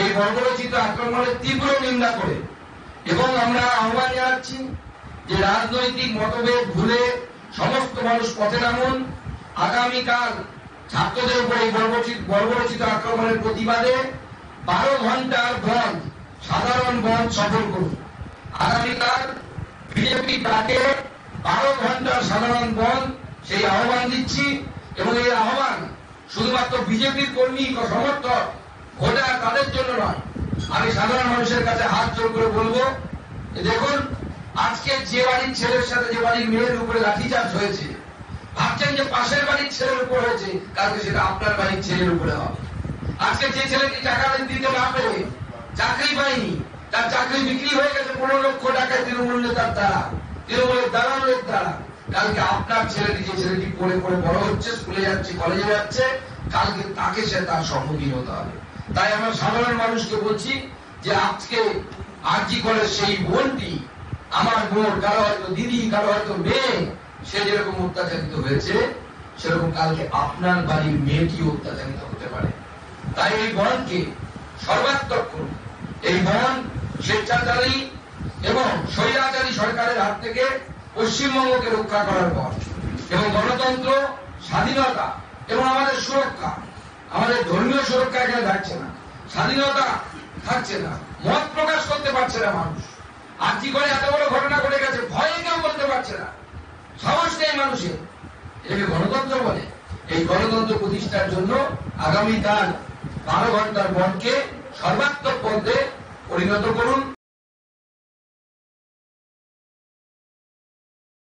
এই বর্বরোচিত আক্রমণের তীব্র নিন্দা করে এবং আমরা আহ্বান জানাচ্ছি যে রাজনৈতিক মতভেদ ভুলে সমস্ত মানুষ পথে নামুন। আগামীকাল ছাত্রদের উপর এই বর্বরোচিত আক্রমণের প্রতিবাদে 12 ঘন্টার বন্ধ, সাধারণ বন্ধ সফল করুন। আগামীকাল বিজেপি ডাকে 12 ঘন্টার সাধারণ বন্ধ, সেই আহ্বান দিচ্ছি এবং এই আহ্বান শুধুমাত্র বিজেপির কর্মী সমর্থক ভোটার তাদের জন্য নয়। আমি সাধারণ মানুষের কাছে হাত জোর করে বলবো, দেখুন আজকে যে বাড়ির ছেলের সাথে যে বাড়ির মেয়ের উপরে লাঠিচার্জ হয়েছে, ভাবছেন যে পাশের বাড়ির ছেলের উপর হয়েছে, কালকে সেটা আপনার বাড়ির ছেলের উপরে হবে। আজকে যে ছেলেটি টাকা দিতে না পেরে চাকরি পায়নি, তার চাকরি বিক্রি হয়ে গেছে 15 লক্ষ টাকায় তৃণমূল নেতার দ্বারা, তৃণমূলের দালালের দ্বারা। কালকে আপনার ছেলেটি, যে ছেলেটি পড়ে পড়ে বড় হচ্ছে, স্কুলে যাচ্ছে, কলেজে যাচ্ছে, কালকে তাকে সে তার সম্মুখীন হতে হবে। তাই আমরা সাধারণ মানুষকে বলছি যে আজকে আরজি করে সেই বোনটি, আমার বোন, কারো হয়তো দিদি, কারো হয়তো মেয়ে, সে যেরকম অত্যাচারিত হয়েছে সেরকম কালকে আপনার বাড়ির মেয়েটি অত্যাচারিত হতে পারে। তাই এই বনকে সর্বাত্মক করুন। এই বন স্বেচ্ছাচারী এবং স্বৈরাচারী সরকারের হাত থেকে পশ্চিমবঙ্গকে রক্ষা করার পর এবং গণতন্ত্র, স্বাধীনতা এবং আমাদের সুরক্ষা, আমাদের ধর্মীয় সুরক্ষা এখানে থাকছে না, স্বাধীনতা থাকছে না, মত প্রকাশ করতে পারছে না মানুষ। আজকে করে এত বড় ঘটনা ঘটে গেছে, ভয়ে কেউ বলতে পারছে না, সাহস নেই মানুষের। এটাকে গণতন্ত্র বলে। এই গণতন্ত্র প্রতিষ্ঠার জন্য আগামীকাল 12 ঘন্টার বনকে সর্বাত্মক পথে পরিণত করুন।